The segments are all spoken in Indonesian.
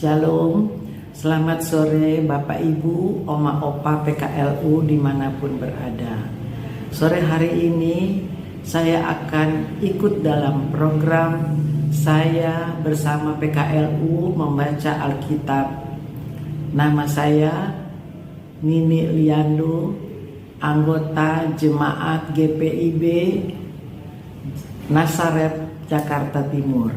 Shalom, selamat sore Bapak Ibu, Oma Opa PKLU dimanapun berada. Sore hari ini saya akan ikut dalam program saya bersama PKLU membaca Alkitab. Nama saya Nini Liando, anggota Jemaat GPIB Nasaret, Jakarta Timur.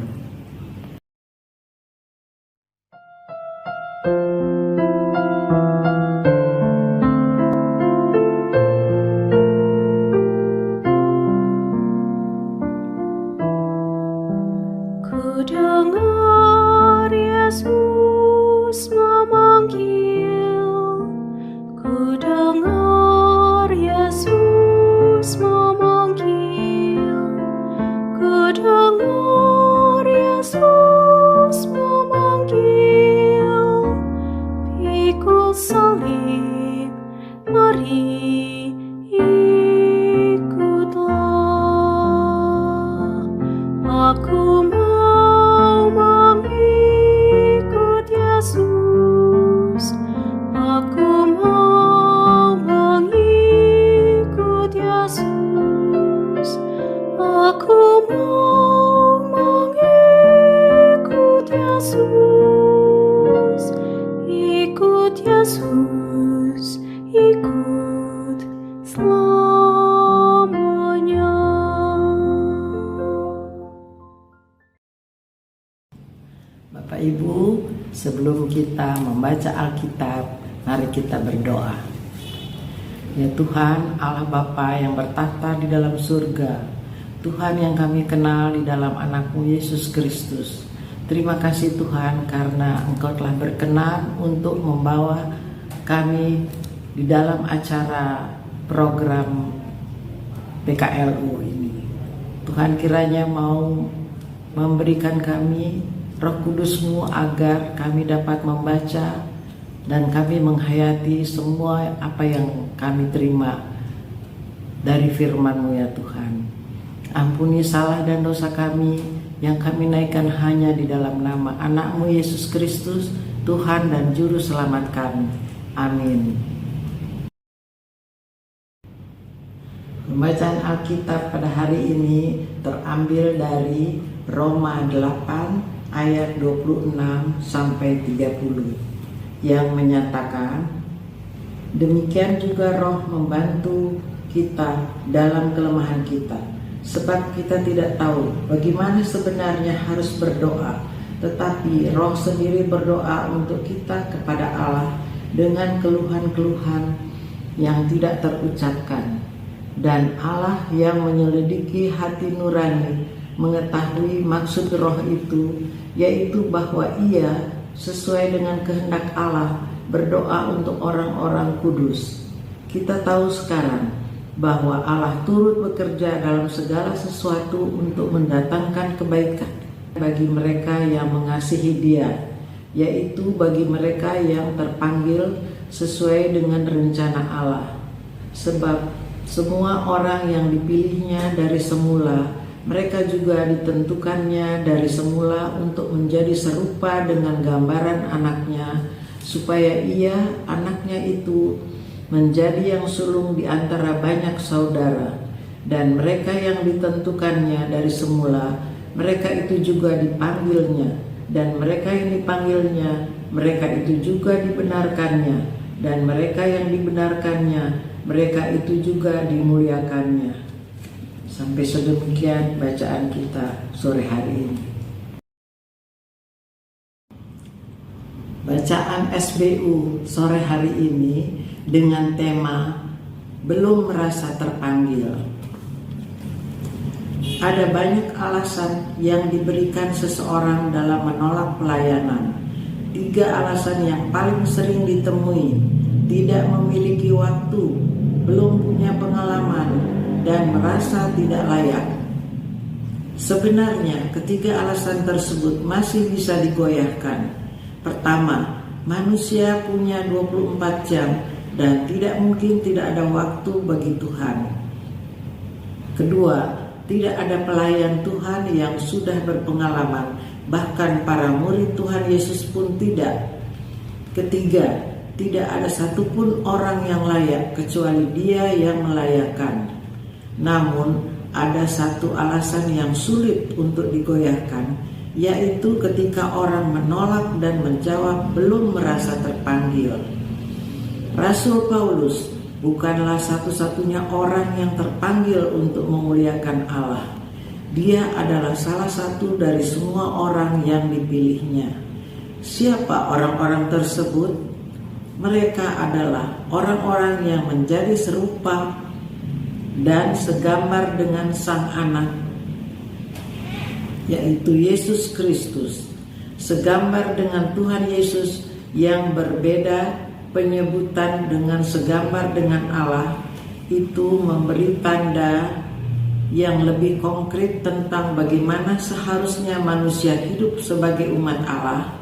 Kudengar Yesus memanggil, kudengar Yesus memanggil, kudengar Yesus memanggil. Pikul salib, mari ikutlah. Aku mau mengikut Yesus, aku mau mengikut Yesus, aku mau mengikut Yesus, ikut Yesus, ikut selamanya. Bapak Ibu, sebelum kita membaca Alkitab, mari kita berdoa. Ya Tuhan, Allah Bapa yang bertahta di dalam surga, Tuhan yang kami kenal di dalam anak-Mu Yesus Kristus. Terima kasih Tuhan karena Engkau telah berkenan untuk membawa kami di dalam acara program PKLU ini. Tuhan kiranya mau memberikan kami Roh Kudus-Mu agar kami dapat membaca dan kami menghayati semua apa yang kami terima dari firman-Mu ya Tuhan. Ampuni salah dan dosa kami yang kami naikkan hanya di dalam nama anak-Mu Yesus Kristus, Tuhan dan Juru Selamat kami. Amin. Pembacaan Alkitab pada hari ini terambil dari Roma 8 ayat 26 sampai 30 yang menyatakan, demikian juga Roh membantu kita dalam kelemahan kita, sebab kita tidak tahu bagaimana sebenarnya harus berdoa, tetapi Roh sendiri berdoa untuk kita kepada Allah dengan keluhan-keluhan yang tidak terucapkan. Dan Allah yang menyelidiki hati nurani mengetahui maksud Roh itu, yaitu bahwa Ia sesuai dengan kehendak Allah berdoa untuk orang-orang kudus. Kita tahu sekarang bahwa Allah turut bekerja dalam segala sesuatu untuk mendatangkan kebaikan bagi mereka yang mengasihi Dia, yaitu bagi mereka yang terpanggil sesuai dengan rencana Allah. Sebab semua orang yang dipilihnya dari semula, mereka juga ditentukannya dari semula untuk menjadi serupa dengan gambaran anaknya, supaya ia, anaknya itu, menjadi yang sulung di antara banyak saudara. Dan mereka yang ditentukannya dari semula, mereka itu juga dipanggilnya. Dan mereka yang dipanggilnya, mereka itu juga dibenarkannya. Dan mereka yang dibenarkannya, mereka itu juga dimuliakannya. Sampai sedemikian bacaan kita sore hari ini. Bacaan SBU sore hari ini dengan tema belum merasa terpanggil. Ada banyak alasan yang diberikan seseorang dalam menolak pelayanan. 3 alasan yang paling sering ditemui: tidak memiliki waktu, belum punya pengalaman, dan merasa tidak layak. Sebenarnya ketiga alasan tersebut masih bisa digoyahkan. Pertama, manusia punya 24 jam dan tidak mungkin tidak ada waktu bagi Tuhan. Kedua, tidak ada pelayan Tuhan yang sudah berpengalaman Bahkan para murid Tuhan Yesus pun tidak. Ketiga, tidak ada satupun orang yang layak kecuali Dia yang melayakkan. Namun, ada satu alasan yang sulit untuk digoyahkan, yaitu ketika orang menolak dan menjawab belum merasa terpanggil. Rasul Paulus bukanlah satu-satunya orang yang terpanggil untuk memuliakan Allah. Dia adalah salah satu dari semua orang yang dipilihnya. Siapa orang-orang tersebut? Mereka adalah orang-orang yang menjadi serupa dan segambar dengan Sang Anak, yaitu Yesus Kristus. Segambar dengan Tuhan Yesus yang berbeda penyebutan dengan segambar dengan Allah, itu memberi tanda yang lebih konkret tentang bagaimana seharusnya manusia hidup sebagai umat Allah,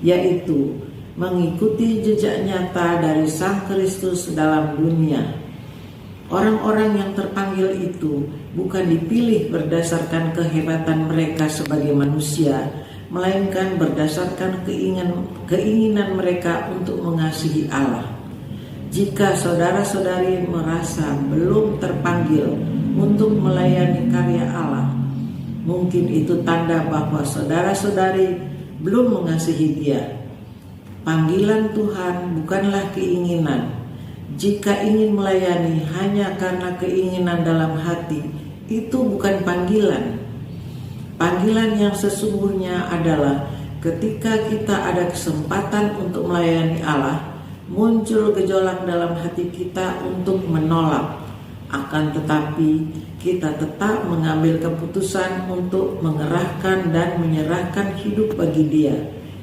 yaitu mengikuti jejak nyata dari Sang Kristus dalam dunia. Orang-orang yang terpanggil itu bukan dipilih berdasarkan kehebatan mereka sebagai manusia, melainkan berdasarkan keinginan mereka untuk mengasihi Allah. Jika saudara-saudari merasa belum terpanggil untuk melayani karya Allah, mungkin itu tanda bahwa saudara-saudari belum mengasihi Dia. Panggilan Tuhan bukanlah keinginan. Jika ingin melayani hanya karena keinginan dalam hati, itu bukan panggilan. Panggilan yang sesungguhnya adalah ketika kita ada kesempatan untuk melayani Allah, muncul gejolak dalam hati kita untuk menolak. Akan tetapi kita tetap mengambil keputusan untuk mengerahkan dan menyerahkan hidup bagi Dia.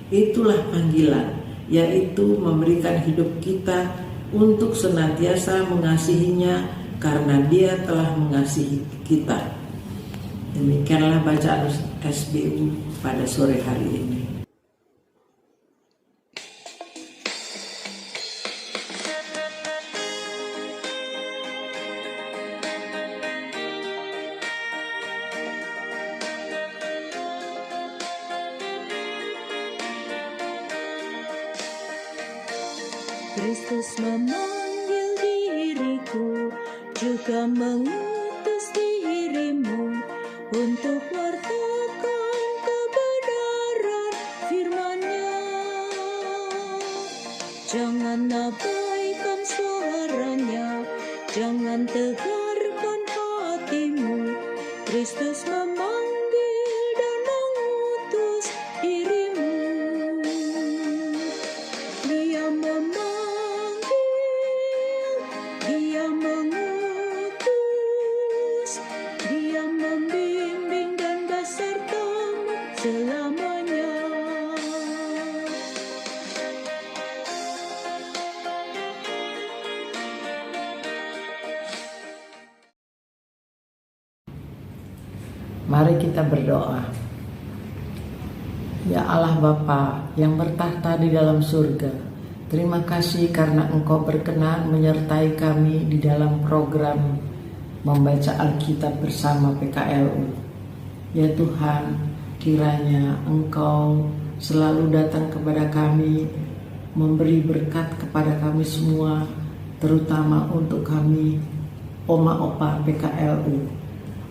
Itulah panggilan, yaitu memberikan hidup kita untuk senantiasa mengasihinya karena Dia telah mengasihi kita. Demikianlah bacaan SBU pada sore hari ini. Kristus memanggil diriku, juga mengutus dirimu untuk wartakan kebenaran firman-Nya. Jangan abaikan suaranya, jangan tegarkan hatimu. Kristus memanggil dan mengutus dirimu. Dia mengutus, Dia membimbing dan besertamu selamanya. Mari kita berdoa. Ya Allah Bapa yang bertahta di dalam surga, terima kasih karena Engkau berkenan menyertai kami di dalam program membaca Alkitab bersama PKLU. Ya Tuhan, kiranya Engkau selalu datang kepada kami, memberi berkat kepada kami semua, terutama untuk kami Oma Opa PKLU.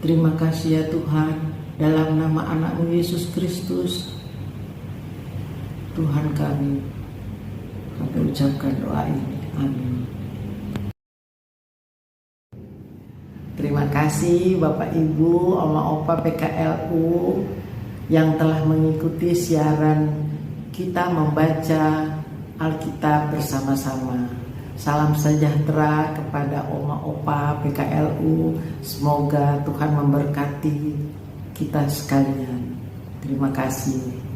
Terima kasih ya Tuhan, dalam nama anak-Mu Yesus Kristus, Tuhan kami ucapkan doa ini. Amin. Terima kasih Bapak Ibu, Oma Opa PKLU yang telah mengikuti siaran kita membaca Alkitab bersama-sama. Salam sejahtera kepada Oma Opa PKLU. Semoga Tuhan memberkati kita sekalian. Terima kasih.